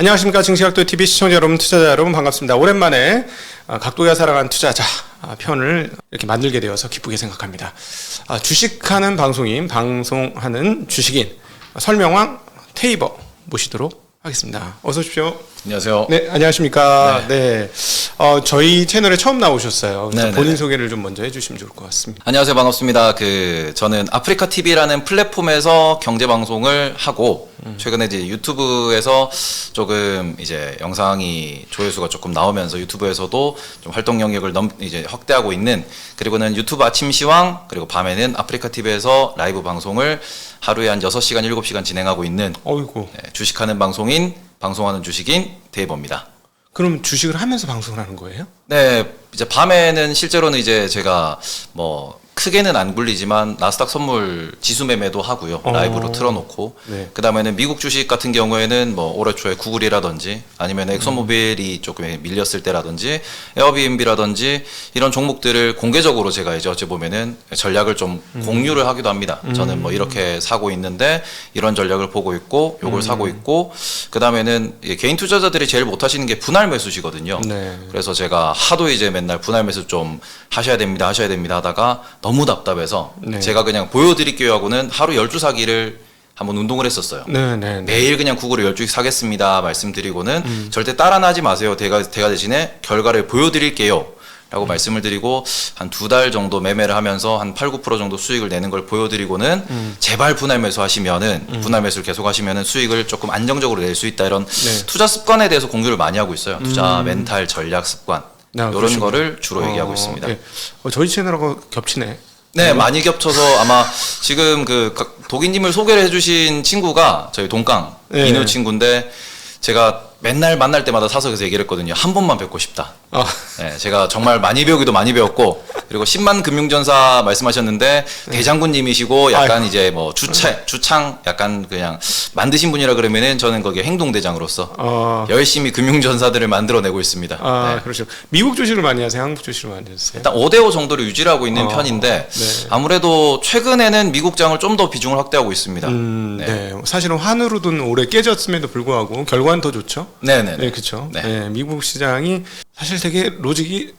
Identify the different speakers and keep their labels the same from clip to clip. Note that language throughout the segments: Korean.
Speaker 1: 안녕하십니까. 증시각도 TV 시청자 여러분, 투자자 여러분 반갑습니다. 오랜만에 각도가 사랑하는 투자자 편을 이렇게 만들게 되어서 기쁘게 생각합니다. 주식하는 방송하는 주식인 설명왕 테이버 모시도록 하겠습니다. 어서 오십시오.
Speaker 2: 안녕하세요.
Speaker 1: 네, 안녕하십니까. 네. 저희 채널에 처음 나오셨어요. 그래서
Speaker 2: 네네네.
Speaker 1: 본인 소개를 좀 먼저 해주시면 좋을 것 같습니다.
Speaker 2: 안녕하세요. 반갑습니다. 저는 아프리카 TV라는 플랫폼에서 경제 방송을 하고 최근에 이제 유튜브에서 조금 이제 영상이 조회수가 조금 나오면서 유튜브에서도 좀 활동 영역을 이제 확대하고 있는, 그리고는 유튜브 아침 시황, 그리고 밤에는 아프리카 TV에서 라이브 방송을 하루에 한 6시간, 7시간 진행하고 있는
Speaker 1: 어이구.
Speaker 2: 주식하는 방송하는 주식인 데이버입니다.
Speaker 1: 그럼 주식을 하면서 방송을 하는 거예요?
Speaker 2: 네, 이제 밤에는 실제로는 이제 제가 뭐 크게는 안 굴리지만 나스닥 선물 지수 매매도 하고요. 라이브로 틀어놓고.
Speaker 1: 네.
Speaker 2: 그 다음에는 미국 주식 같은 경우에는 뭐 올해 초에 구글이라든지 아니면 엑소모빌이 조금 밀렸을 때라든지 에어비앤비라든지 이런 종목들을 공개적으로 제가 이제 어찌 보면은 전략을 좀 공유를 하기도 합니다. 저는 뭐 이렇게 사고 있는데 이런 전략을 보고 있고 요걸 사고 있고, 그 다음에는 개인 투자자들이 제일 못 하시는 게 분할 매수시거든요.
Speaker 1: 네.
Speaker 2: 그래서 제가 하도 이제 맨날 분할 매수 좀 하셔야 됩니다 하다가 너무 답답해서
Speaker 1: 네.
Speaker 2: 제가 그냥 보여드릴게요 하고는 하루 10주 사기를 한번 운동을 했었어요.
Speaker 1: 네.
Speaker 2: 매일 그냥 구글을 10주 사겠습니다 말씀드리고는 절대 따라는 하지 마세요. 제가 대신에 결과를 보여드릴게요 라고 말씀을 드리고 한 2달 정도 매매를 하면서 한 8, 9% 정도 수익을 내는 걸 보여드리고는 제발 분할 매수 하시면은 분할 매수를 계속 하시면은 수익을 조금 안정적으로 낼 수 있다, 이런
Speaker 1: 네.
Speaker 2: 투자 습관에 대해서 공유를 많이 하고 있어요. 투자 멘탈 전략 습관 이런
Speaker 1: 그러시군요.
Speaker 2: 거를 주로 얘기하고 있습니다.
Speaker 1: 네. 저희 채널하고 겹치네.
Speaker 2: 네, 많이 겹쳐서 아마 지금 도기님을 소개를 해주신 친구가 저희 동강
Speaker 1: 네.
Speaker 2: 이누 친구인데, 제가 맨날 만날 때마다 사서 그래서 얘기를 했거든요. 한 번만 뵙고 싶다. 네, 제가 정말 많이 배우기도 많이 배웠고, 그리고 10만 금융전사 말씀하셨는데 대장군님이시고 약간 이제 뭐 주창 약간 그냥 만드신 분이라 그러면은 저는 거기에 행동대장으로서 열심히 금융전사들을 만들어내고 있습니다. 네.
Speaker 1: 그렇죠. 미국 주식을 많이 하세요? 한국 주식을 많이 하세요?
Speaker 2: 일단 5대5 정도를 유지를 하고 있는 편인데
Speaker 1: 네.
Speaker 2: 아무래도 최근에는 미국장을 좀 더 비중을 확대하고 있습니다.
Speaker 1: 네. 사실은 환으로든 올해 깨졌음에도 불구하고 결과는 더 좋죠.
Speaker 2: 네네.
Speaker 1: 네, 그렇죠.
Speaker 2: 네.
Speaker 1: 네, 미국 시장이 사실 되게 로직이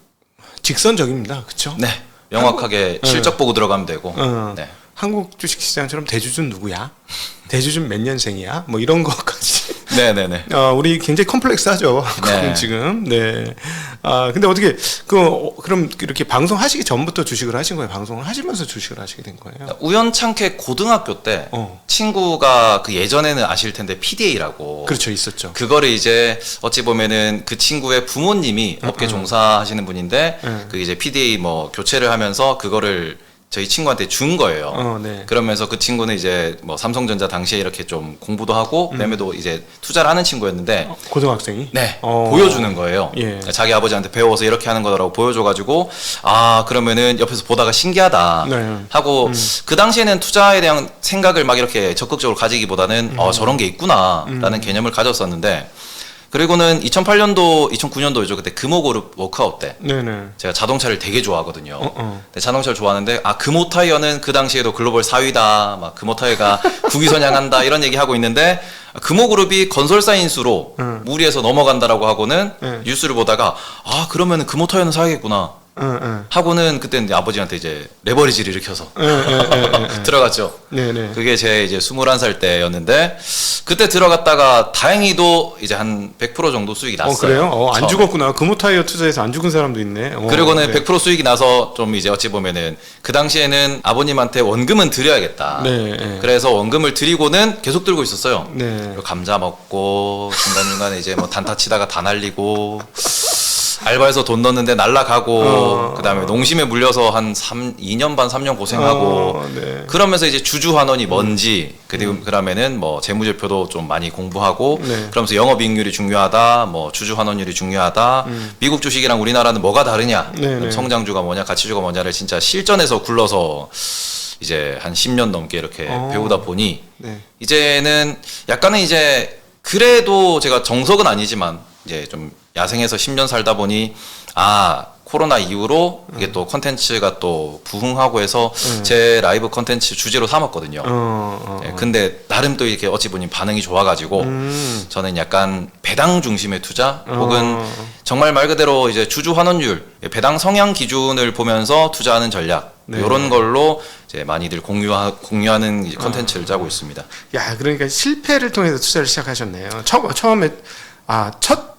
Speaker 1: 직선적입니다. 그렇죠?
Speaker 2: 네. 명확하게 실적 보고 들어가면 되고. 네.
Speaker 1: 한국 주식 시장처럼 대주주는 누구야? 대주주는 몇 년생이야? 뭐 이런 것까지.
Speaker 2: 네네네.
Speaker 1: 우리 굉장히 컴플렉스하죠.
Speaker 2: 네.
Speaker 1: 지금. 네. 근데 어떻게 그럼 이렇게 방송하시기 전부터 주식을 하신 거예요? 방송을 하시면서 주식을 하시게 된 거예요?
Speaker 2: 우연찮게 고등학교 때 친구가 그 예전에는 아실 텐데 PDA라고.
Speaker 1: 그렇죠, 있었죠.
Speaker 2: 그거를 이제 어찌 보면은 그 친구의 부모님이 업계 종사하시는 분인데 그 이제 PDA 뭐 교체를 하면서 그거를 저희 친구한테 준 거예요.
Speaker 1: 네.
Speaker 2: 그러면서 그 친구는 이제 뭐 삼성전자 당시에 이렇게 좀 공부도 하고 그다음에도 이제 투자를 하는 친구였는데
Speaker 1: 고등학생이?
Speaker 2: 네, 보여주는 거예요.
Speaker 1: 예.
Speaker 2: 자기 아버지한테 배워서 이렇게 하는 거라고 보여줘가지고 그러면은 옆에서 보다가 신기하다
Speaker 1: 네.
Speaker 2: 하고 그 당시에는 투자에 대한 생각을 막 이렇게 적극적으로 가지기보다는 저런 게 있구나라는 개념을 가졌었는데, 그리고는 2008년도, 2009년도죠. 그때 금호그룹 워크아웃 때
Speaker 1: 네네.
Speaker 2: 제가 자동차를 되게 좋아하거든요. 근데 자동차를 좋아하는데 금호 타이어는 그 당시에도 글로벌 4위다, 막 금호 타이어가 국위 선양한다 이런 얘기 하고 있는데, 금호그룹이 건설사 인수로 무리해서 넘어간다라고 하고는 뉴스를 보다가 그러면은 금호 타이어는 사야겠구나 하고는 그때 이제 아버지한테 이제 레버리지를 일으켜서 들어갔죠.
Speaker 1: 네네.
Speaker 2: 그게 제 이제 21살 때였는데, 그때 들어갔다가 다행히도 이제 한 100% 정도 수익이 났어요.
Speaker 1: 그래요? 안
Speaker 2: 처음에.
Speaker 1: 죽었구나. 금호타이어 투자해서 안 죽은 사람도 있네.
Speaker 2: 그리고는
Speaker 1: 네.
Speaker 2: 100% 수익이 나서 좀 이제 어찌 보면은 그 당시에는 아버님한테 원금은 드려야겠다.
Speaker 1: 네.
Speaker 2: 그래서 원금을 드리고는 계속 들고 있었어요.
Speaker 1: 네.
Speaker 2: 그리고 감자 먹고 중간중간에 이제 뭐 단타 치다가 다 날리고 알바해서 돈 넣었는데 날라가고 그다음에 농심에 물려서 한 2년 반 3년 고생하고
Speaker 1: 네.
Speaker 2: 그러면서 이제 주주 환원이 뭔지, 그리고 그러면은 뭐 재무제표도 좀 많이 공부하고
Speaker 1: 네.
Speaker 2: 그러면서 영업이익률이 중요하다, 뭐 주주 환원율이 중요하다, 미국 주식이랑 우리나라는 뭐가 다르냐,
Speaker 1: 네.
Speaker 2: 성장주가 뭐냐, 가치주가 뭐냐를 진짜 실전에서 굴러서 이제 한 10년 넘게 이렇게 배우다 보니
Speaker 1: 네.
Speaker 2: 이제는 약간은 이제 그래도 제가 정석은 아니지만 이제 좀 야생에서 10년 살다 보니 코로나 이후로 이게 또 컨텐츠가 또 부흥하고 해서 제 라이브 컨텐츠 주제로 삼았거든요. 예, 근데 나름 또 이렇게 어찌 보니 반응이 좋아가지고 저는 약간 배당 중심의 투자 혹은 정말 말 그대로 이제 주주 환원율, 배당 성향 기준을 보면서 투자하는 전략
Speaker 1: 네.
Speaker 2: 이런 걸로 이제 많이들 공유하는 이제 컨텐츠를 짜고 있습니다.
Speaker 1: 야, 그러니까 실패를 통해서 투자를 시작하셨네요. 처음에 첫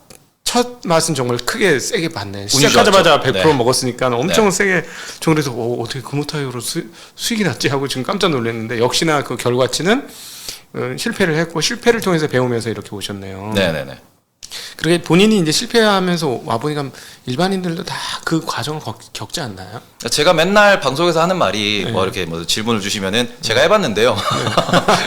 Speaker 1: 맛은 정말 크게 세게 봤네. 시작하자마자 100%
Speaker 2: 네.
Speaker 1: 먹었으니까 엄청
Speaker 2: 네.
Speaker 1: 세게 저 그래서 어떻게 금호타이어로 수익이 났지 하고 지금 깜짝 놀랐는데 역시나 그 결과치는 실패를 했고 실패를 통해서 배우면서 이렇게 오셨네요.
Speaker 2: 네네네.
Speaker 1: 그렇게 본인이 이제 실패하면서 와 보니까 일반인들도 다 그 과정을 겪지 않나요?
Speaker 2: 제가 맨날 방송에서 하는 말이
Speaker 1: 네.
Speaker 2: 뭐 이렇게 뭐 질문을 주시면은 제가 해봤는데요.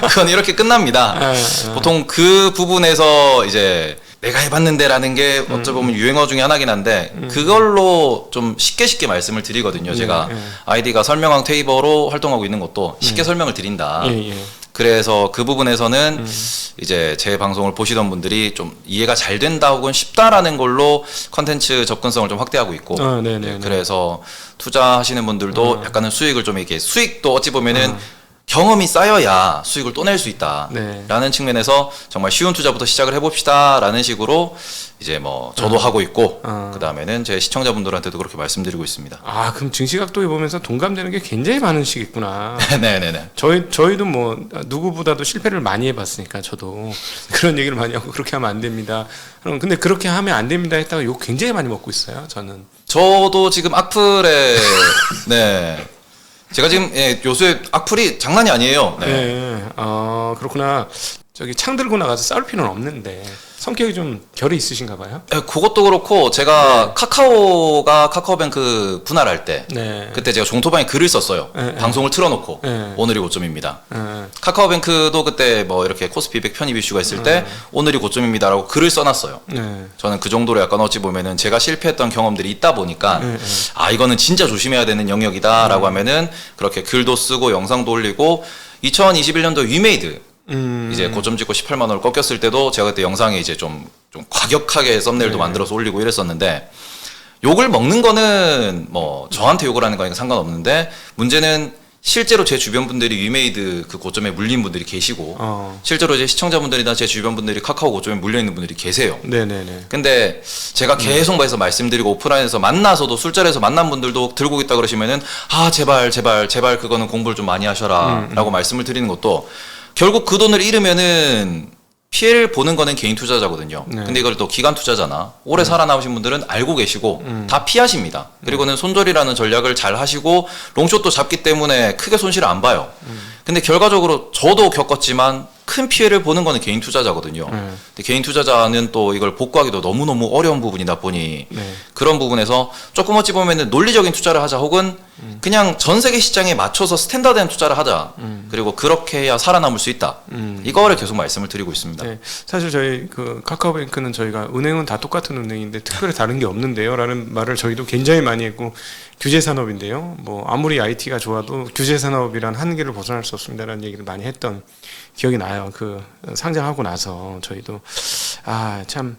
Speaker 2: 그건 이렇게 끝납니다. 보통 그 부분에서 이제 내가 해봤는데라는 게 어찌 보면 유행어 중에 하나긴 한데 그걸로 좀 쉽게 말씀을 드리거든요. 제가 아이디가 설명왕 테이버로 활동하고 있는 것도 쉽게 설명을 드린다.
Speaker 1: 예, 예.
Speaker 2: 그래서 그 부분에서는 이제 제 방송을 보시던 분들이 좀 이해가 잘 된다 혹은 쉽다라는 걸로 컨텐츠 접근성을 좀 확대하고 있고
Speaker 1: 네네.
Speaker 2: 그래서 투자하시는 분들도 약간은 수익을 좀 이렇게 수익도 어찌 보면은 경험이 쌓여야 수익을 또 낼 수 있다라는
Speaker 1: 네.
Speaker 2: 측면에서 정말 쉬운 투자부터 시작을 해봅시다라는 식으로 이제 뭐 저도 하고 있고 그 다음에는 제 시청자분들한테도 그렇게 말씀드리고 있습니다.
Speaker 1: 아, 그럼 증시각도에 보면서 동감되는 게 굉장히 많으시겠구나.
Speaker 2: 네네네.
Speaker 1: 저희도 뭐 누구보다도 실패를 많이 해봤으니까 저도 그런 얘기를 많이 하고 그렇게 하면 안 됩니다. 근데 그렇게 하면 안 됩니다 했다가 욕 굉장히 많이 먹고 있어요. 저는.
Speaker 2: 저도 지금 악플에 네. 제가 지금 요새 악플이 장난이 아니에요. 네.
Speaker 1: 그렇구나. 저기 창 들고 나가서 싸울 필요는 없는데 성격이 좀 결이 있으신가 봐요.
Speaker 2: 그것도 그렇고 제가 카카오뱅크 분할할 때
Speaker 1: 네.
Speaker 2: 그때 제가 종토방에 글을 썼어요.
Speaker 1: 네.
Speaker 2: 방송을 틀어놓고
Speaker 1: 네.
Speaker 2: 오늘이 고점입니다.
Speaker 1: 네.
Speaker 2: 카카오뱅크도 그때 뭐 이렇게 코스피 100 편입 이슈가 있을 때 오늘이 고점입니다라고 글을 써놨어요.
Speaker 1: 네.
Speaker 2: 저는 그 정도로 약간 어찌 보면은 제가 실패했던 경험들이 있다 보니까 아 이거는 진짜 조심해야 되는 영역이다라고 하면은 그렇게 글도 쓰고 영상도 올리고 2021년도 위메이드 이제 고점 찍고 18만 원을 꺾였을 때도 제가 그때 영상에 이제 좀 과격하게 썸네일도 만들어서 올리고 이랬었는데 욕을 먹는 거는 뭐 저한테 욕을 하는 거니까 상관없는데 문제는 실제로 제 주변 분들이 위메이드 그 고점에 물린 분들이 계시고 실제로 이제 시청자분들이나 제 주변 분들이 카카오 고점에 물려 있는 분들이 계세요.
Speaker 1: 네네네.
Speaker 2: 근데 제가 계속 해서 말씀드리고 오프라인에서 만나서도 술자리에서 만난 분들도 들고 있다 그러시면은 아 제발 그거는 공부를 좀 많이 하셔라라고 말씀을 드리는 것도 결국 그 돈을 잃으면은 피해를 보는 거는 개인 투자자거든요.
Speaker 1: 네.
Speaker 2: 근데 이걸 또 기관 투자자나 오래 살아남으신 분들은 알고 계시고 다 피하십니다. 그리고는 손절이라는 전략을 잘 하시고 롱숏도 잡기 때문에 크게 손실을 안 봐요. 근데 결과적으로 저도 겪었지만 큰 피해를 보는 거는 개인 투자자거든요. 근데 개인 투자자는 또 이걸 복구하기도 너무너무 어려운 부분이다 보니
Speaker 1: 네.
Speaker 2: 그런 부분에서 조금 어찌 보면은 논리적인 투자를 하자 혹은 그냥 전 세계 시장에 맞춰서 스탠다드한 투자를 하자. 그리고 그렇게 해야 살아남을 수 있다. 이거를 계속 말씀을 드리고 있습니다.
Speaker 1: 네, 사실 저희 그 카카오뱅크는 저희가 은행은 다 똑같은 은행인데 특별히 다른 게 없는데요라는 말을 저희도 굉장히 많이 했고 규제 산업인데요. 뭐 아무리 IT가 좋아도 규제 산업이란 한계를 벗어날 수 없습니다라는 얘기를 많이 했던 기억이 나요. 그 상장하고 나서 저희도 참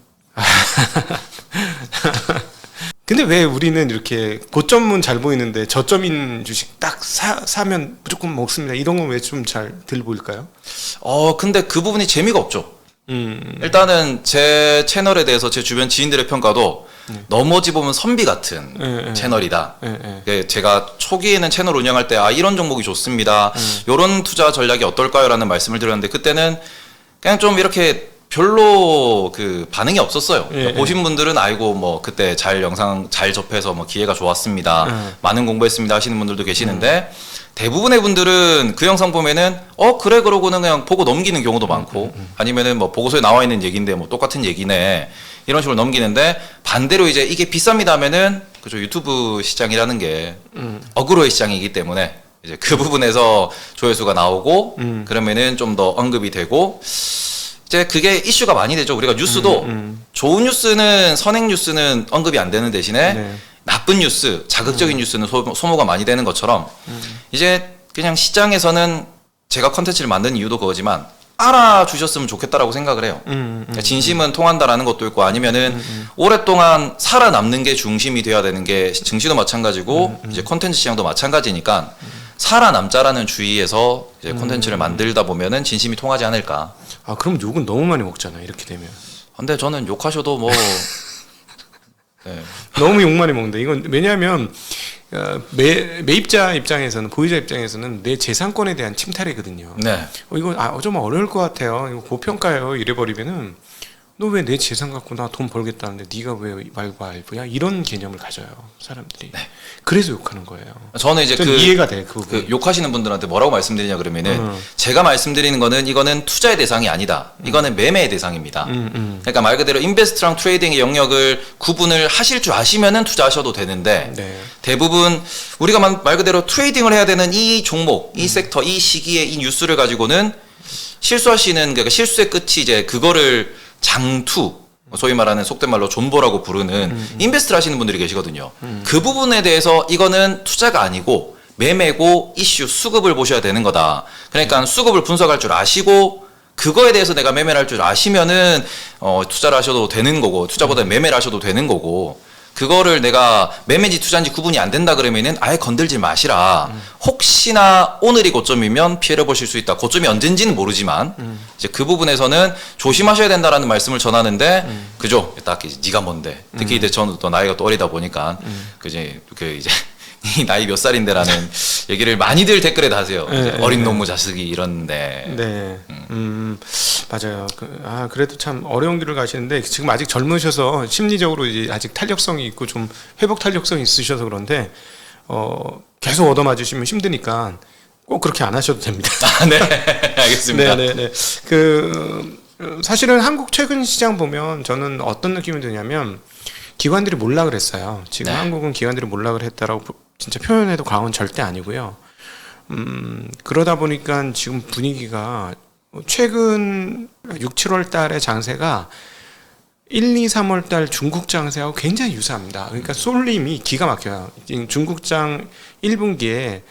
Speaker 1: 근데 왜 우리는 이렇게 고점은 잘 보이는데 저점인 주식 딱 사면 무조건 먹습니다. 이런 건 왜 좀 잘 들 보일까요?
Speaker 2: 근데 그 부분이 재미가 없죠. 일단은 제 채널에 대해서 제 주변 지인들의 평가도 넘어지 보면 선비 같은 채널이다. 제가 초기에는 채널 운영할 때 이런 종목이 좋습니다. 이런 투자 전략이 어떨까요? 라는 말씀을 드렸는데 그때는 그냥 좀 이렇게 별로 그 반응이 없었어요. 보신 분들은 아이고 뭐 그때 영상 잘 접해서 뭐 기회가 좋았습니다. 많은 공부했습니다 하시는 분들도 계시는데 대부분의 분들은 그 영상 보면은 그래 그러고는 그냥 보고 넘기는 경우도 많고 아니면은 뭐 보고서에 나와 있는 얘기인데 뭐 똑같은 얘기네 이런 식으로 넘기는데 반대로 이제 이게 비쌉니다 하면은 그죠 유튜브 시장이라는 게 어그로의 시장이기 때문에 이제 그 부분에서 조회수가 나오고 그러면은 좀 더 언급이 되고 이제 그게 이슈가 많이 되죠. 우리가 뉴스도 좋은 뉴스는 선행 뉴스는 언급이 안 되는 대신에 나쁜 뉴스, 자극적인 뉴스는 소모가 많이 되는 것처럼 이제 그냥 시장에서는 제가 컨텐츠를 만든 이유도 그거지만 알아주셨으면 좋겠다라고 생각을 해요. 그러니까 진심은 통한다라는 것도 있고 아니면은 오랫동안 살아남는 게 중심이 돼야 되는 게 증시도 마찬가지고 이제 콘텐츠 시장도 마찬가지니까 살아남자라는 주의에서 이제 콘텐츠를 만들다 보면은 진심이 통하지 않을까.
Speaker 1: 아 그럼 욕은 너무 많이 먹잖아요. 이렇게 되면.
Speaker 2: 근데 저는 욕하셔도 뭐 네.
Speaker 1: 너무 욕 많이 먹는다. 이건 왜냐하면 매입자 입장에서는 보유자 입장에서는 내 재산권에 대한 침탈이거든요.
Speaker 2: 네.
Speaker 1: 이거 좀 어려울 것 같아요. 이거 고평가요. 이래버리면은 너 왜 내 재산 갖고 나 돈 벌겠다는데 네가 왜 말고 알부야? 이런 개념을 가져요 사람들이.
Speaker 2: 네.
Speaker 1: 그래서 욕하는 거예요.
Speaker 2: 저는 이제
Speaker 1: 이해가 돼. 그
Speaker 2: 욕하시는 분들한테 뭐라고 말씀드리냐 그러면은 제가 말씀드리는 거는 이거는 투자의 대상이 아니다. 이거는 매매의 대상입니다. 그러니까 말 그대로 인베스트랑 트레이딩의 영역을 구분을 하실 줄 아시면은 투자하셔도 되는데
Speaker 1: 네.
Speaker 2: 대부분 우리가 말 그대로 트레이딩을 해야 되는 이 종목, 이 섹터, 이 시기에 이 뉴스를 가지고는 실수하시는 그러니까 실수의 끝이 이제 그거를 장투 소위 말하는 속된 말로 존버라고 부르는 인베스트를 하시는 분들이 계시거든요. 그 부분에 대해서 이거는 투자가 아니고 매매고 이슈 수급을 보셔야 되는 거다. 그러니까 수급을 분석할 줄 아시고 그거에 대해서 내가 매매를 할 줄 아시면은 투자를 하셔도 되는 거고 투자보다 매매를 하셔도 되는 거고 그거를 내가 매매인지 투자인지 구분이 안 된다 그러면은 아예 건들지 마시라. 혹시나 오늘이 고점이면 피해를 보실 수 있다. 고점이 언젠지는 모르지만 이제 그 부분에서는 조심하셔야 된다라는 말씀을 전하는데 그죠? 딱 네가 뭔데? 특히 이제 저는 또 나이가 또 어리다 보니까 이제 이 나이 몇 살인데라는 얘기를 많이들 댓글에 다세요. 어린 놈의 자식이 이런데.
Speaker 1: 네. 맞아요. 그래도 참 어려운 길을 가시는데 지금 아직 젊으셔서 심리적으로 이제 아직 탄력성이 있고 좀 회복 탄력성이 있으셔서 그런데 계속 얻어맞으시면 힘드니까 꼭 그렇게 안 하셔도 됩니다.
Speaker 2: 네, 알겠습니다.
Speaker 1: 네. 사실은 한국 최근 시장 보면 저는 어떤 느낌이 드냐면 기관들이 몰락을 했어요. 지금
Speaker 2: 네.
Speaker 1: 한국은 기관들이 몰락을 했다라고 진짜 표현해도 과언은 절대 아니고요. 그러다 보니까 지금 분위기가 최근 6, 7월 달의 장세가 1, 2, 3월 달 중국 장세하고 굉장히 유사합니다. 그러니까 쏠림이 기가 막혀요. 중국장 1분기에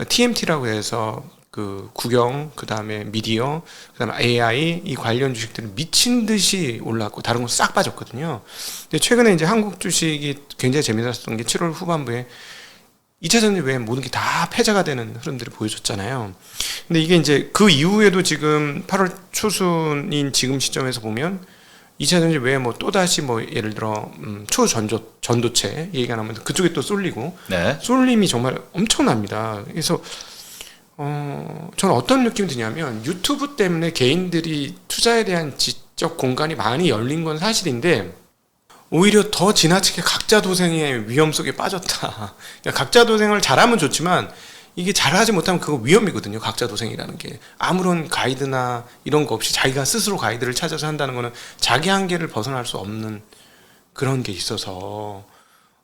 Speaker 1: TMT라고 해서 그 국영, 그 다음에 미디어, 그 다음에 AI 이 관련 주식들이 미친 듯이 올랐고 다른 건 싹 빠졌거든요. 근데 최근에 이제 한국 주식이 굉장히 재미났었던 게 7월 후반부에 2차 전지 외에 모든 게 다 패자가 되는 흐름들이 보여줬잖아요. 근데 이게 이제 그 이후에도 지금 8월 초순인 지금 시점에서 보면 2차 전지 외에 뭐 또다시 뭐 예를 들어 전도체 얘기가 나오면 그쪽에 또 쏠리고
Speaker 2: 네.
Speaker 1: 쏠림이 정말 엄청납니다. 그래서 저는 어떤 느낌이 드냐면 유튜브 때문에 개인들이 투자에 대한 지적 공간이 많이 열린 건 사실인데 오히려 더 지나치게 각자 도생의 위험 속에 빠졌다. 그러니까 각자 도생을 잘하면 좋지만 이게 잘하지 못하면 그거 위험이거든요. 각자 도생이라는 게 아무런 가이드나 이런 거 없이 자기가 스스로 가이드를 찾아서 한다는 거는 자기 한계를 벗어날 수 없는 그런 게 있어서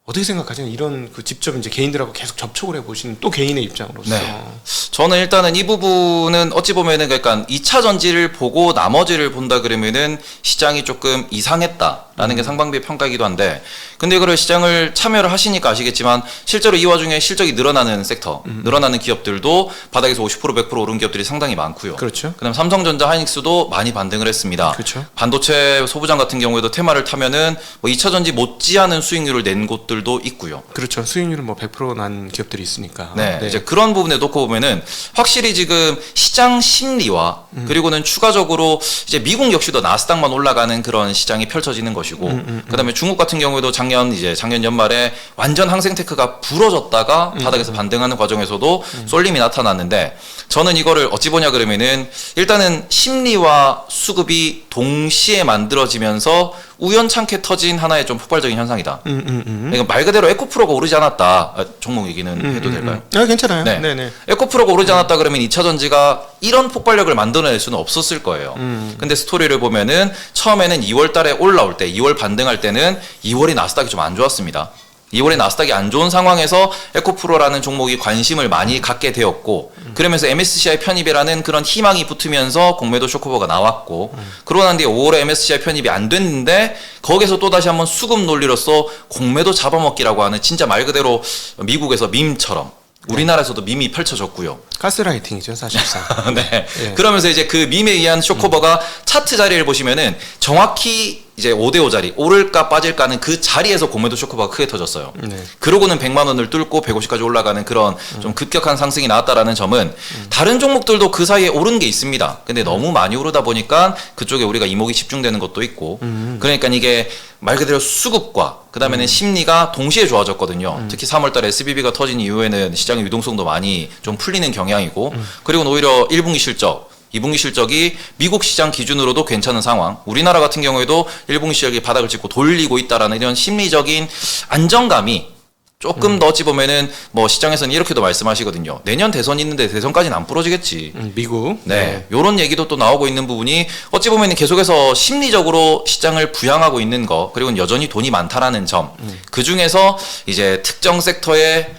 Speaker 1: 어떻게 생각하세요? 이런 직접 이제 개인들하고 계속 접촉을 해보시는 또 개인의 입장으로서.
Speaker 2: 네. 저는 일단은 이 부분은 어찌 보면은 그러니까 2차 전지를 보고 나머지를 본다 그러면은 시장이 조금 이상했다라는 게 상반기의 평가이기도 한데 근데 이거를 시장을 참여를 하시니까 아시겠지만 실제로 이 와중에 실적이 늘어나는 섹터, 늘어나는 기업들도 바닥에서 50% 100% 오른 기업들이 상당히 많고요.
Speaker 1: 그렇죠.
Speaker 2: 그다음 삼성전자, 하이닉스도 많이 반등을 했습니다.
Speaker 1: 그렇죠.
Speaker 2: 반도체 소부장 같은 경우에도 테마를 타면은 뭐 2차 전지 못지않은 수익률을 낸 곳들도 있고요.
Speaker 1: 그렇죠. 수익률은 뭐 100%난 기업들이 있으니까.
Speaker 2: 네, 이제 그런 부분에 놓고 보면은 확실히 지금 시장 심리와 그리고는 추가적으로 이제 미국 역시도 나스닥만 올라가는 그런 시장이 펼쳐지는 것이고, 그다음에 중국 같은 경우에도 작년 연말에 완전 항생테크가 부러졌다가 바닥에서 반등하는 과정에서도 쏠림이 나타났는데 저는 이거를 어찌 보냐 그러면은 일단은 심리와 수급이 동시에 만들어지면서 우연찮게 터진 하나의 좀 폭발적인 현상이다. 그러니까 말 그대로 에코프로가 오르지 않았다. 종목 얘기는 해도 될까요?
Speaker 1: 괜찮아요.
Speaker 2: 네.
Speaker 1: 네네.
Speaker 2: 에코프로가 오르지 않았다 그러면 2차 전지가 이런 폭발력을 만들어낼 수는 없었을 거예요. 근데 스토리를 보면은 처음에는 2월 달에 올라올 때, 2월 반등할 때는 2월이 나스닥이 좀 안 좋았습니다. 2월에 나스닥이 안 좋은 상황에서 에코프로라는 종목이 관심을 많이 갖게 되었고 그러면서 MSCI 편입이라는 그런 희망이 붙으면서 공매도 쇼크버가 나왔고 그러고 난 뒤에 5월에 MSCI 편입이 안 됐는데 거기서 또다시 한번 수급 논리로서 공매도 잡아먹기라고 하는 진짜 말 그대로 미국에서 밈처럼 우리나라에서도 밈이 펼쳐졌고요.
Speaker 1: 가스라이팅이죠, 사실상.
Speaker 2: 네.
Speaker 1: 예.
Speaker 2: 그러면서 이제 그 밈에 의한 쇼커버가 차트 자리를 보시면은 정확히 이제 5대5 자리, 오를까 빠질까는 그 자리에서 공매도 쇼커버가 크게 터졌어요.
Speaker 1: 네.
Speaker 2: 그러고는 100만 원을 뚫고 150까지 올라가는 그런 좀 급격한 상승이 나왔다라는 점은 다른 종목들도 그 사이에 오른 게 있습니다. 근데 너무 많이 오르다 보니까 그쪽에 우리가 이목이 집중되는 것도 있고, 그러니까 이게 말 그대로 수급과 그 다음에는 심리가 동시에 좋아졌거든요. 특히 3월달에 SBB가 터진 이후에는 시장의 유동성도 많이 좀 풀리는 경향이고, 그리고 오히려 1분기 실적, 2분기 실적이 미국 시장 기준으로도 괜찮은 상황, 우리나라 같은 경우에도 1분기 실적이 바닥을 찍고 돌리고 있다라는 이런 심리적인 안정감이 조금 더 어찌 보면은 뭐 시장에서는 이렇게도 말씀하시거든요. 내년 대선 있는데 대선까지는 안 부러지겠지.
Speaker 1: 미국.
Speaker 2: 네, 요런 얘기도 또 나오고 있는 부분이 어찌 보면 계속해서 심리적으로 시장을 부양하고 있는 거, 그리고 여전히 돈이 많다라는 점. 그 중에서 이제 특정 섹터에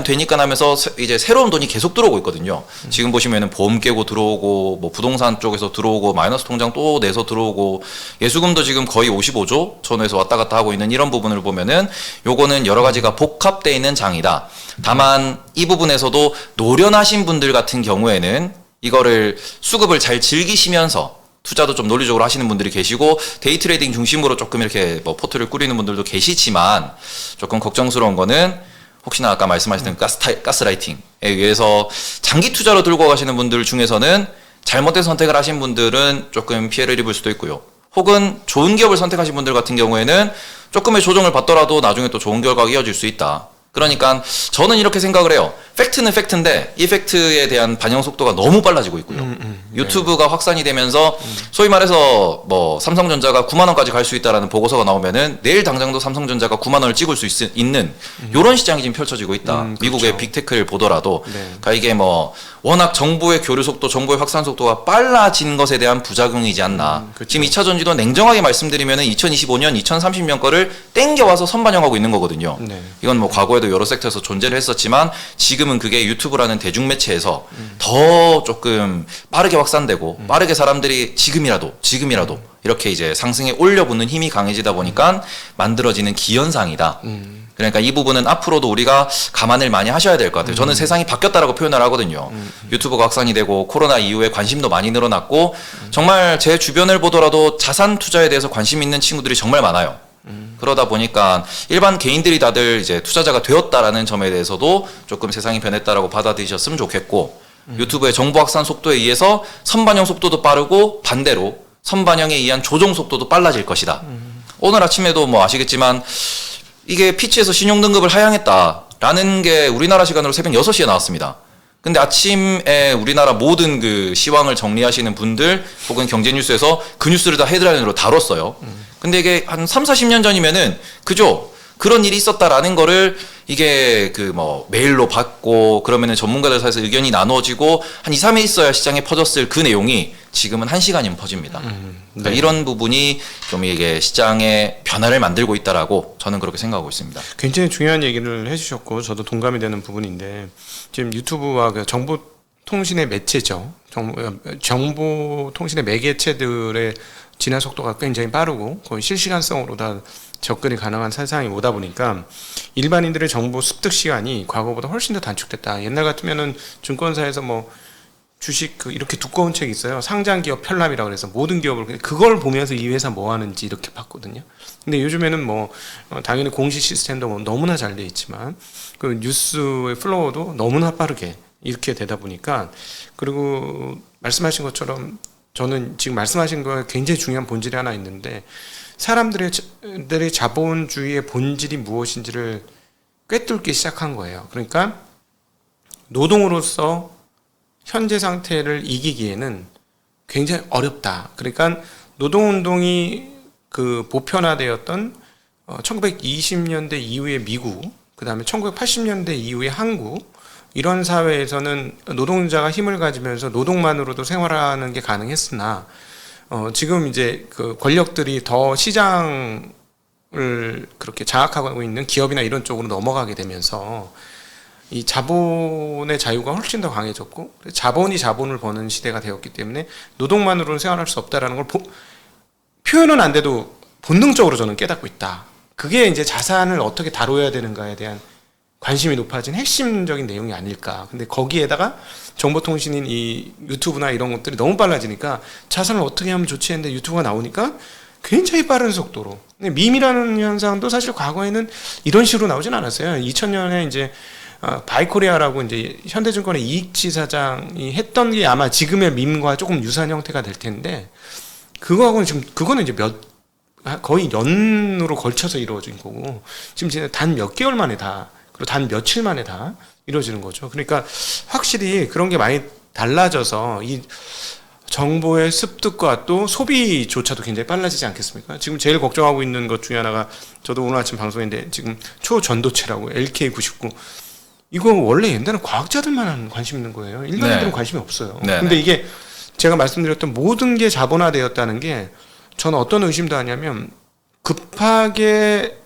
Speaker 2: 되니까 하면서 이제 새로운 돈이 계속 들어오고 있거든요. 지금 보시면은 보험 깨고 들어오고, 뭐 부동산 쪽에서 들어오고, 마이너스 통장 또 내서 들어오고, 예수금도 지금 거의 55조 전후에서 왔다 갔다 하고 있는 이런 부분을 보면은 요거는 여러 가지가 복합되어 있는 장이다. 다만 이 부분에서도 노련하신 분들 같은 경우에는 이거를 수급을 잘 즐기시면서 투자도 좀 논리적으로 하시는 분들이 계시고, 데이 트레이딩 중심으로 조금 이렇게 뭐 포트를 꾸리는 분들도 계시지만, 조금 걱정스러운 거는 혹시나 아까 말씀하셨던 가스라이팅에 의해서 장기 투자로 들고 가시는 분들 중에서는 잘못된 선택을 하신 분들은 조금 피해를 입을 수도 있고요. 혹은 좋은 기업을 선택하신 분들 같은 경우에는 조금의 조정을 받더라도 나중에 또 좋은 결과가 이어질 수 있다. 그러니까 저는 이렇게 생각을 해요. 팩트는 팩트인데 이 팩트에 대한 반영 속도가 너무 빨라지고 있고요. 유튜브가 확산이 되면서 소위 말해서 뭐 삼성전자가 9만 원까지 갈 수 있다라는 보고서가 나오면은 내일 당장도 삼성전자가 9만 원을 찍을 수 있는 이런 시장이 지금 펼쳐지고 있다.
Speaker 1: 그렇죠.
Speaker 2: 미국의 빅테크를 보더라도
Speaker 1: 네.
Speaker 2: 그러니까 이게 뭐 워낙 정보의 교류 속도, 정보의 확산 속도가 빨라진 것에 대한 부작용이지 않나.
Speaker 1: 그렇죠.
Speaker 2: 지금 2차 전지도 냉정하게 말씀드리면은 2025년, 2030년 거를 땡겨와서 선반영하고 있는 거거든요.
Speaker 1: 네.
Speaker 2: 이건 뭐 과거에도 여러 섹터에서 존재를 했었지만 지금은 그게 유튜브라는 대중매체에서 더 조금 빠르게 확산되고 빠르게 사람들이 지금이라도 이렇게 이제 상승에 올려붙는 힘이 강해지다 보니까 만들어지는 기현상이다. 그러니까 이 부분은 앞으로도 우리가 감안을 많이 하셔야 될 것 같아요. 저는 세상이 바뀌었다라고 표현을 하거든요. 유튜브가 확산이 되고 코로나 이후에 관심도 많이 늘어났고 정말 제 주변을 보더라도 자산 투자에 대해서 관심 있는 친구들이 정말 많아요. 그러다 보니까 일반 개인들이 다들 이제 투자자가 되었다라는 점에 대해서도 조금 세상이 변했다라고 받아들이셨으면 좋겠고, 유튜브의 정보 확산 속도에 의해서 선반영 속도도 빠르고 반대로 선반영에 의한 조정 속도도 빨라질 것이다. 오늘 아침에도 뭐 아시겠지만 이게 피치에서 신용등급을 하향했다라는 게 우리나라 시간으로 새벽 6시에 나왔습니다. 근데 아침에 우리나라 모든 그 시황을 정리하시는 분들 혹은 경제뉴스에서 그 뉴스를 다 헤드라인으로 다뤘어요. 근데 이게 한 3, 40년 전이면은 그죠? 그런 일이 있었다라는 거를 이게 그 뭐 메일로 받고 그러면은 전문가들 사이에서 의견이 나누어지고 한 2, 3일 있어야 시장에 퍼졌을 그 내용이 지금은 1시간이면 퍼집니다. 그러니까
Speaker 1: 네.
Speaker 2: 이런 부분이 좀 이게 시장의 변화를 만들고 있다라고 저는 그렇게 생각하고 있습니다.
Speaker 1: 굉장히 중요한 얘기를 해주셨고 저도 동감이 되는 부분인데, 지금 유튜브와 그 정보통신의 매체죠. 정보통신의 매개체들의 진화 속도가 굉장히 빠르고 거의 실시간성으로 다 접근이 가능한 세상이 오다 보니까 일반인들의 정보 습득 시간이 과거보다 훨씬 더 단축됐다. 옛날 같으면은 증권사에서 뭐 주식 이렇게 두꺼운 책이 있어요. 상장 기업 편람이라고 그래서 모든 기업을 그걸 보면서 이 회사 뭐 하는지 이렇게 봤거든요. 근데 요즘에는 뭐 당연히 공시 시스템도 뭐 너무나 잘 돼 있지만 그 뉴스의 플로우도 너무나 빠르게 이렇게 되다 보니까, 그리고 말씀하신 것처럼 저는 지금 말씀하신 거에 굉장히 중요한 본질이 하나 있는데, 사람들의 자본주의의 본질이 무엇인지를 꿰뚫기 시작한 거예요. 그러니까 노동으로서 현재 상태를 이기기에는 굉장히 어렵다. 그러니까 노동운동이 그 보편화되었던 1920년대 이후의 미국, 그 다음에 1980년대 이후의 한국, 이런 사회에서는 노동자가 힘을 가지면서 노동만으로도 생활하는 게 가능했으나 지금 이제 그 권력들이 더 시장을 그렇게 장악하고 있는 기업이나 이런 쪽으로 넘어가게 되면서 이 자본의 자유가 훨씬 더 강해졌고, 자본이 자본을 버는 시대가 되었기 때문에 노동만으로는 생활할 수 없다라는 걸 표현은 안 돼도 본능적으로 저는 깨닫고 있다. 그게 이제 자산을 어떻게 다뤄야 되는가에 대한 관심이 높아진 핵심적인 내용이 아닐까. 근데 거기에다가 정보통신인 이 유튜브나 이런 것들이 너무 빨라지니까 자산을 어떻게 하면 좋지 했는데 유튜브가 나오니까 굉장히 빠른 속도로. 근데 밈이라는 현상도 사실 과거에는 이런 식으로 나오진 않았어요. 2000년에 이제 바이코리아라고 이제 현대증권의 이익지 사장이 했던 게 아마 지금의 밈과 조금 유사한 형태가 될 텐데 그거하고는 지금 그거는 이제 거의 연으로 걸쳐서 이루어진 거고 지금 진짜 단 몇 개월 만에 다 그리고 단 며칠 만에 다 이루어지는 거죠. 그러니까 확실히 그런 게 많이 달라져서 이 정보의 습득과 또 소비조차도 굉장히 빨라지지 않겠습니까? 지금 제일 걱정하고 있는 것 중에 하나가 저도 오늘 아침 방송인데 지금 초전도체라고 LK99 이거 원래 옛날에 과학자들만 관심 있는 거예요. 일반 애들은 관심이 없어요. 근데 이게 제가 말씀드렸던 모든 게 자본화되었다는 게 저는 어떤 의심도 하냐면 급하게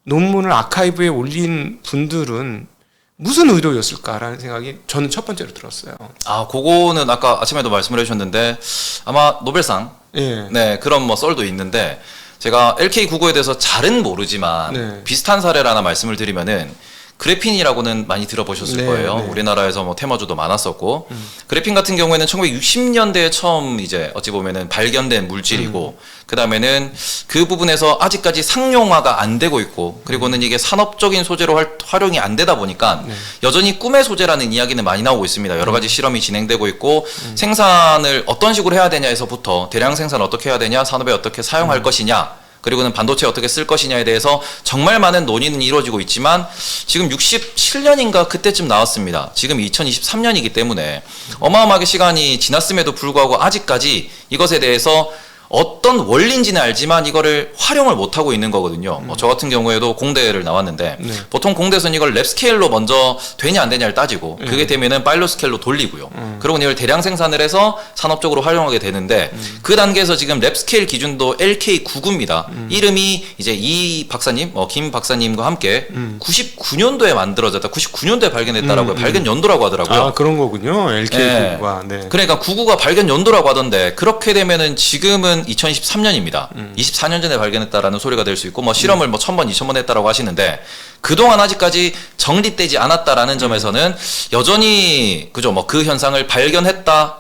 Speaker 1: 논문을 아카이브에 올린 분들은 무슨 의도였을까라는 생각이 저는 첫 번째로 들었어요.
Speaker 2: 아, 그거는 아까 아침에도 말씀을 해주셨는데 아마 노벨상
Speaker 1: 예.
Speaker 2: 네 그런 뭐 썰도 있는데 제가 LK99에 대해서 잘은 모르지만
Speaker 1: 네.
Speaker 2: 비슷한 사례를 하나 말씀을 드리면은 그래핀이라고는 많이 들어보셨을
Speaker 1: 네,
Speaker 2: 거예요.
Speaker 1: 네.
Speaker 2: 우리나라에서 뭐 테마주도 많았었고 그래핀 같은 경우에는 1960년대에 처음 이제 어찌 보면은 발견된 물질이고 그 다음에는 그 부분에서 아직까지 상용화가 안 되고 있고 그리고는 이게 산업적인 소재로 활용이 안 되다 보니까 여전히 꿈의 소재라는 이야기는 많이 나오고 있습니다. 여러 가지 실험이 진행되고 있고 생산을 어떤 식으로 해야 되냐에서부터 대량 생산을 어떻게 해야 되냐, 산업에 어떻게 사용할 것이냐. 그리고는 반도체 어떻게 쓸 것이냐에 대해서 정말 많은 논의는 이루어지고 있지만 지금 67년인가 그때쯤 나왔습니다. 지금 2023년이기 때문에 어마어마하게 시간이 지났음에도 불구하고 아직까지 이것에 대해서 어떤 원리인지는 알지만 이거를 활용을 못하고 있는 거거든요. 저 같은 경우에도 공대를 나왔는데 보통 공대에서는 이걸 랩 스케일로 먼저 되냐 안 되냐를 따지고 그게 되면은 파일럿 스케일로 돌리고요. 그리고 이걸 대량 생산을 해서 산업적으로 활용하게 되는데 그 단계에서 지금 랩 스케일 기준도 LK99입니다. 이름이 이제 이 박사님, 김 박사님과 함께 99년도에 만들어졌다. 99년도에 발견했다라고요. 발견 연도라고 하더라고요.
Speaker 1: 아, 그런 거군요. LK99가. 네.
Speaker 2: 그러니까 99가 발견 연도라고 하던데 그렇게 되면은 지금은 2023년입니다. 24년 전에 발견했다라는 소리가 될 수 있고 뭐 실험을 뭐 1000번, 2000번 했다라고 하시는데 그동안 아직까지 정립되지 않았다라는 점에서는 여전히 그죠 뭐 그 현상을 발견했다.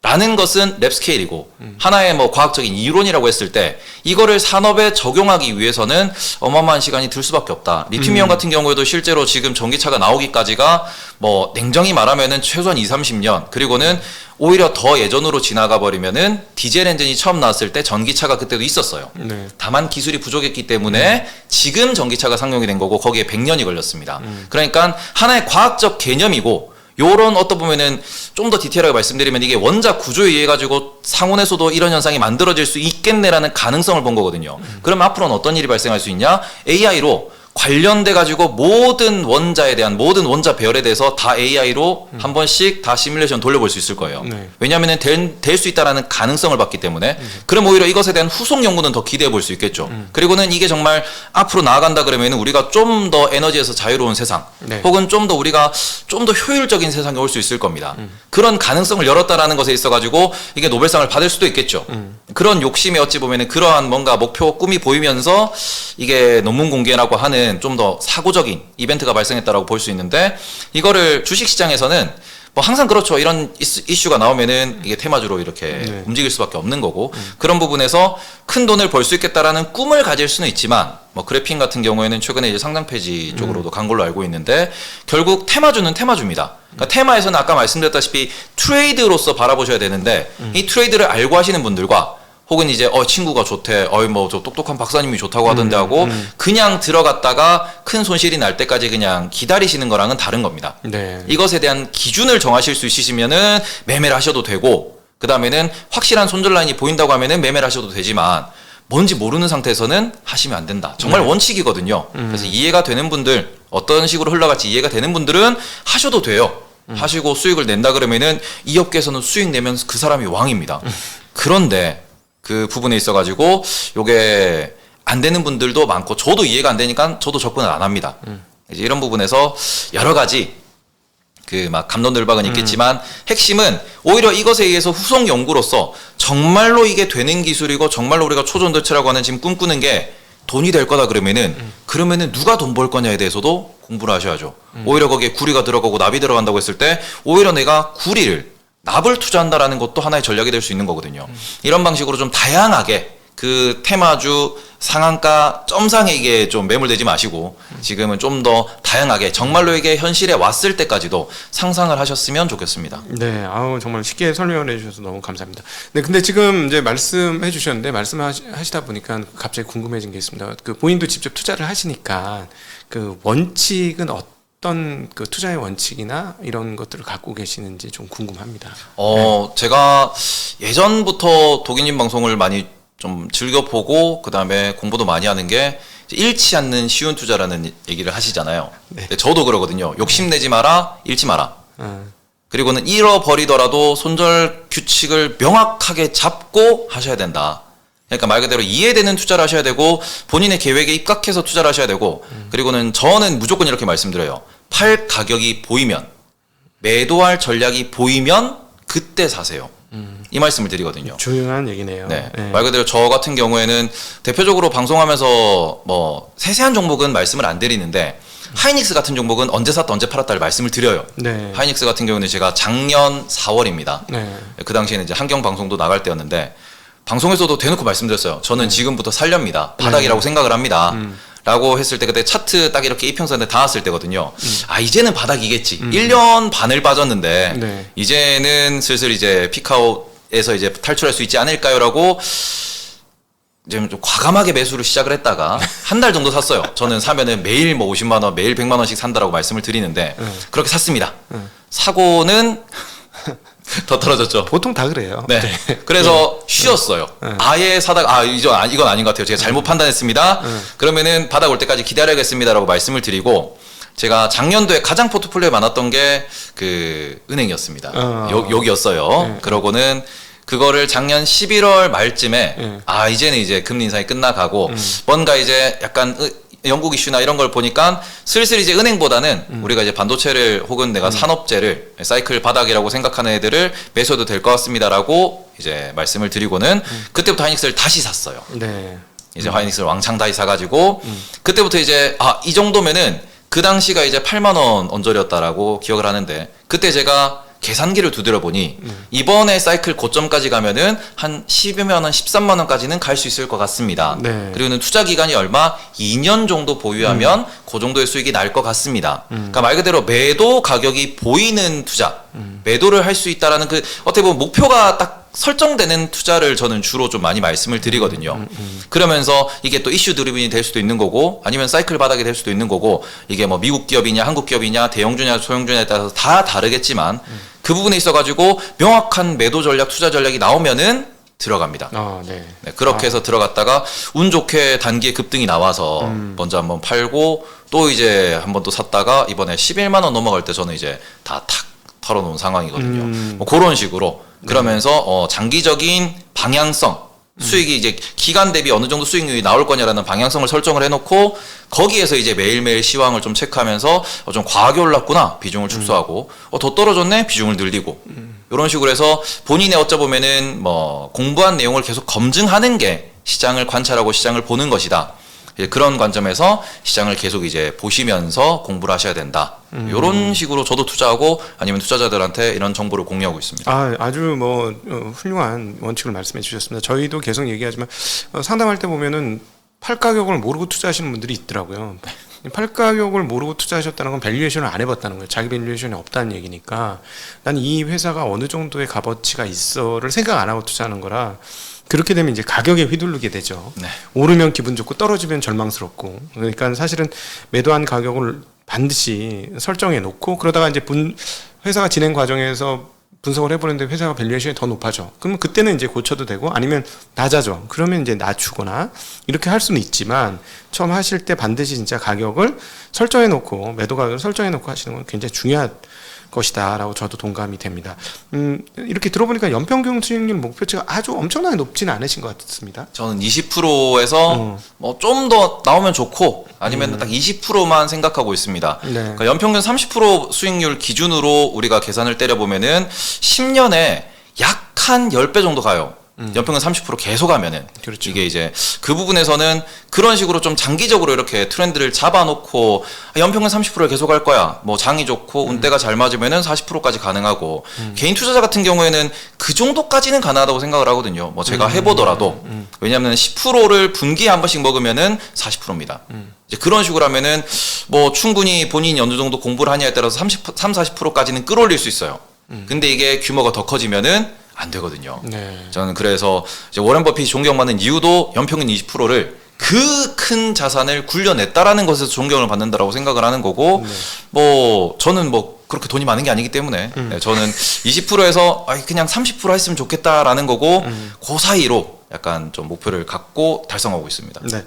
Speaker 2: 라는 것은 랩 스케일이고 하나의 뭐 과학적인 이론이라고 했을 때 이거를 산업에 적용하기 위해서는 어마어마한 시간이 들 수밖에 없다. 리튬이온 같은 경우에도 실제로 지금 전기차가 나오기까지가 뭐 냉정히 말하면은 최소한 2-30년 그리고는 오히려 더 예전으로 지나가 버리면은 디젤 엔진이 처음 나왔을 때 전기차가 그때도 있었어요.
Speaker 1: 네.
Speaker 2: 다만 기술이 부족했기 때문에 지금 전기차가 상용이 된 거고 거기에 100년이 걸렸습니다. 그러니까 하나의 과학적 개념이고 요런 어떤 보면은 좀 더 디테일하게 말씀드리면 이게 원자 구조에 의해 가지고 상온에서도 이런 현상이 만들어질 수 있겠네라는 가능성을 본 거거든요. 그럼 앞으로는 어떤 일이 발생할 수 있냐? AI로 관련돼 가지고 모든 원자에 대한 모든 원자 배열에 대해서 다 AI로 한 번씩 다 시뮬레이션 돌려볼 수 있을 거예요.
Speaker 1: 네.
Speaker 2: 왜냐하면 될 수 있다라는 가능성을 봤기 때문에 그럼 오히려 이것에 대한 후속 연구는 더 기대해 볼 수 있겠죠. 그리고는 이게 정말 앞으로 나아간다 그러면 우리가 좀 더 에너지에서 자유로운 세상
Speaker 1: 네.
Speaker 2: 혹은 좀 더 우리가 좀 더 효율적인 세상이 올 수 있을 겁니다. 그런 가능성을 열었다라는 것에 있어 가지고 이게 노벨상을 받을 수도 있겠죠. 그런 욕심에 어찌 보면은 그러한 뭔가 목표 꿈이 보이면서 이게 논문 공개라고 하는 좀 더 사고적인 이벤트가 발생했다라고 볼 수 있는데 이거를 주식시장에서는 뭐 항상 그렇죠. 이런 이슈가 나오면은 이게 테마주로 이렇게 움직일 수밖에 없는 거고 그런 부분에서 큰 돈을 벌 수 있겠다라는 꿈을 가질 수는 있지만 뭐 그래핀 같은 경우에는 최근에 이제 상장 폐지 쪽으로도 간 걸로 알고 있는데 결국 테마주는 테마주입니다. 그러니까 테마에서는 아까 말씀드렸다시피 트레이드로서 바라보셔야 되는데 이 트레이드를 알고 하시는 분들과 혹은 이제 친구가 좋대, 뭐 저 똑똑한 박사님이 좋다고 하던데 하고 그냥 들어갔다가 큰 손실이 날 때까지 그냥 기다리시는 거랑은 다른 겁니다.
Speaker 1: 네.
Speaker 2: 이것에 대한 기준을 정하실 수 있으시면은 매매를 하셔도 되고 그 다음에는 확실한 손절 라인이 보인다고 하면은 매매를 하셔도 되지만 뭔지 모르는 상태에서는 하시면 안 된다. 정말 원칙이거든요. 그래서 이해가 되는 분들 어떤 식으로 흘러갈지 이해가 되는 분들은 하셔도 돼요. 하시고 수익을 낸다 그러면은 이 업계에서는 수익 내면 그 사람이 왕입니다. 그런데 그 부분에 있어가지고 요게 안 되는 분들도 많고 저도 이해가 안 되니까 저도 접근을 안 합니다. 이제 이런 부분에서 여러 가지 그 막 갑론을박은 있겠지만 핵심은 오히려 이것에 의해서 후속 연구로서 정말로 이게 되는 기술이고 정말로 우리가 초전도체라고 하는 지금 꿈꾸는 게 돈이 될 거다 그러면은 누가 돈 벌 거냐에 대해서도 공부를 하셔야죠. 오히려 거기에 구리가 들어가고 납이 들어간다고 했을 때 오히려 내가 납을 투자한다라는 것도 하나의 전략이 될 수 있는 거거든요. 이런 방식으로 좀 다양하게 그 테마주 상한가 점상에 이게 좀 매몰되지 마시고 지금은 좀 더 다양하게 정말로 이게 현실에 왔을 때까지도 상상을 하셨으면 좋겠습니다.
Speaker 1: 네, 아우 정말 쉽게 설명을 해주셔서 너무 감사합니다. 네, 근데 지금 이제 말씀해주셨는데 말씀하시다 보니까 갑자기 궁금해진 게 있습니다. 그 본인도 직접 투자를 하시니까 그 원칙은 어떤 그 투자의 원칙이나 이런 것들을 갖고 계시는지 좀 궁금합니다.
Speaker 2: 제가 예전부터 도기님 방송을 많이 좀 즐겨보고 그 다음에 공부도 많이 하는 게 잃지 않는 쉬운 투자라는 얘기를 하시잖아요.
Speaker 1: 네.
Speaker 2: 저도 그러거든요. 욕심내지 마라, 잃지 마라. 그리고는 잃어버리더라도 손절 규칙을 명확하게 잡고 하셔야 된다. 그러니까 말 그대로 이해되는 투자를 하셔야 되고 본인의 계획에 입각해서 투자를 하셔야 되고 그리고는 저는 무조건 이렇게 말씀드려요. 팔 가격이 보이면 매도할 전략이 보이면 그때 사세요. 이 말씀을 드리거든요.
Speaker 1: 중요한 얘기네요.
Speaker 2: 네. 말 그대로 저 같은 경우에는 대표적으로 방송하면서 뭐 세세한 종목은 말씀을 안 드리는데 하이닉스 같은 종목은 언제 샀다 언제 팔았다를 말씀을 드려요.
Speaker 1: 네.
Speaker 2: 하이닉스 같은 경우는 제가 작년 4월입니다.
Speaker 1: 네.
Speaker 2: 그 당시에는 이제 한경 방송도 나갈 때였는데 방송에서도 대놓고 말씀드렸어요. 저는 지금부터 살렵니다. 바닥이라고 생각을 합니다. 라고 했을 때 그때 차트 딱 이렇게 이평선에 닿았을 때거든요. 이제는 바닥이겠지. 1년 반을 빠졌는데
Speaker 1: 네.
Speaker 2: 이제는 슬슬 이제 피크아웃에서 이제 탈출할 수 있지 않을까요라고 이제 좀 과감하게 매수를 시작을 했다가 한 달 정도 샀어요. 저는 사면은 매일 뭐 50만 원, 매일 100만 원씩 산다라고 말씀을 드리는데 그렇게 샀습니다. 사고는 더 떨어졌죠.
Speaker 1: 보통 다 그래요.
Speaker 2: 네. 그래서 쉬었어요. 아예 사다가 이건 아닌 것 같아요. 제가 잘못 판단했습니다. 그러면은 바닥 올 때까지 기다려야겠습니다라고 말씀을 드리고 제가 작년도에 가장 포트폴리오에 많았던 게 그 은행이었습니다. 여기였어요. 그러고는 그거를 작년 11월 말쯤에 이제는 이제 금리 인상이 끝나가고 뭔가 이제 약간 영국 이슈나 이런 걸 보니까 슬슬 이제 은행보다는 우리가 이제 반도체를 혹은 내가 산업재를 사이클 바닥이라고 생각하는 애들을 매수해도 될 것 같습니다라고 이제 말씀을 드리고는 그때부터 하이닉스를 다시 샀어요.
Speaker 1: 네.
Speaker 2: 이제 하이닉스를 왕창 다시 사가지고 그때부터 이제 이 정도면은 그 당시가 이제 8만 원 언저리였다라고 기억을 하는데 그때 제가 계산기를 두드려 보니 이번에 사이클 고점까지 가면은 한 10여만 원, 13만 원까지는 갈 수 있을 것 같습니다.
Speaker 1: 네.
Speaker 2: 그리고는 투자 기간이 얼마? 2년 정도 보유하면 그 정도의 수익이 날 것 같습니다. 그러니까 말 그대로 매도 가격이 보이는 투자, 매도를 할 수 있다라는 그 어떻게 보면 목표가 딱 설정되는 투자를 저는 주로 좀 많이 말씀을 드리거든요. 그러면서 이게 또 이슈 드리븐이 될 수도 있는 거고 아니면 사이클 바닥이 될 수도 있는 거고 이게 뭐 미국 기업이냐 한국 기업이냐 대형주냐 소형주냐에 따라서 다 다르겠지만 그 부분에 있어가지고 명확한 매도 전략 투자 전략이 나오면은 들어갑니다.
Speaker 1: 네.
Speaker 2: 네, 그렇게 해서 들어갔다가 운 좋게 단기에 급등이 나와서 먼저 한번 팔고 또 이제 한번 또 샀다가 이번에 11만 원 넘어갈 때 저는 이제 다 탁 털어놓은 상황이거든요. 뭐 그런 식으로 그러면서 장기적인 방향성 수익이 이제 기간 대비 어느 정도 수익률이 나올 거냐라는 방향성을 설정을 해놓고 거기에서 이제 매일매일 시황을 좀 체크하면서 좀 과하게 올랐구나 비중을 축소하고 더 떨어졌네 비중을 늘리고 이런 식으로 해서 본인의 어쩌보면은 뭐 공부한 내용을 계속 검증하는 게 시장을 관찰하고 시장을 보는 것이다. 그런 관점에서 시장을 계속 이제 보시면서 공부를 하셔야 된다. 이런 식으로 저도 투자하고 아니면 투자자들한테 이런 정보를 공유하고 있습니다.
Speaker 1: 아주 뭐 훌륭한 원칙을 말씀해 주셨습니다. 저희도 계속 얘기하지만 상담할 때 보면은 팔 가격을 모르고 투자하시는 분들이 있더라고요. 팔 가격을 모르고 투자하셨다는 건 밸류에이션을 안 해봤다는 거예요. 자기 밸류에이션이 없다는 얘기니까 난 이 회사가 어느 정도의 값어치가 있어를 생각 안 하고 투자하는 거라 그렇게 되면 이제 가격에 휘둘르게 되죠.
Speaker 2: 네.
Speaker 1: 오르면 기분 좋고 떨어지면 절망스럽고. 그러니까 사실은 매도한 가격을 반드시 설정해 놓고 그러다가 이제 회사가 진행 과정에서 분석을 해보는데 회사가 밸류에이션이 더 높아져. 그러면 그때는 이제 고쳐도 되고 아니면 낮아져. 그러면 이제 낮추거나 이렇게 할 수는 있지만 처음 하실 때 반드시 진짜 가격을 설정해 놓고 매도 가격을 설정해 놓고 하시는 건 굉장히 중요한 것이다라고 저도 동감이 됩니다. 이렇게 들어보니까 연평균 수익률 목표치가 아주 엄청나게 높지는 않으신 것 같습니다.
Speaker 2: 저는 20%에서 뭐 좀 더 나오면 좋고 아니면 딱 20%만 생각하고 있습니다.
Speaker 1: 네.
Speaker 2: 그러니까 연평균 30% 수익률 기준으로 우리가 계산을 때려보면은 10년에 약 한 10배 정도 가요. 연평균 30% 계속 하면은
Speaker 1: 그렇죠.
Speaker 2: 이게 이제 그 부분에서는 그런 식으로 좀 장기적으로 이렇게 트렌드를 잡아놓고 연평균 30%를 계속 할 거야. 뭐 장이 좋고 운대가 잘 맞으면은 40%까지 가능하고 개인 투자자 같은 경우에는 그 정도까지는 가능하다고 생각을 하거든요. 뭐 제가 해보더라도 왜냐하면 10%를 분기에 한 번씩 먹으면은 40%입니다. 이제 그런 식으로 하면은 뭐 충분히 본인이 어느 정도 공부를 하냐에 따라서 40%까지는 끌어올릴 수 있어요. 근데 이게 규모가 더 커지면은 안 되거든요.
Speaker 1: 네.
Speaker 2: 저는 그래서 이제 워렌 버핏이 존경받는 이유도 연평균 20%를 그 큰 자산을 굴려냈다라는 것에서 존경을 받는다라고 생각을 하는 거고, 뭐 저는 뭐 그렇게 돈이 많은 게 아니기 때문에 네, 저는 20%에서 그냥 30% 했으면 좋겠다라는 거고, 그 사이로 약간 좀 목표를 갖고 달성하고 있습니다.
Speaker 1: 네.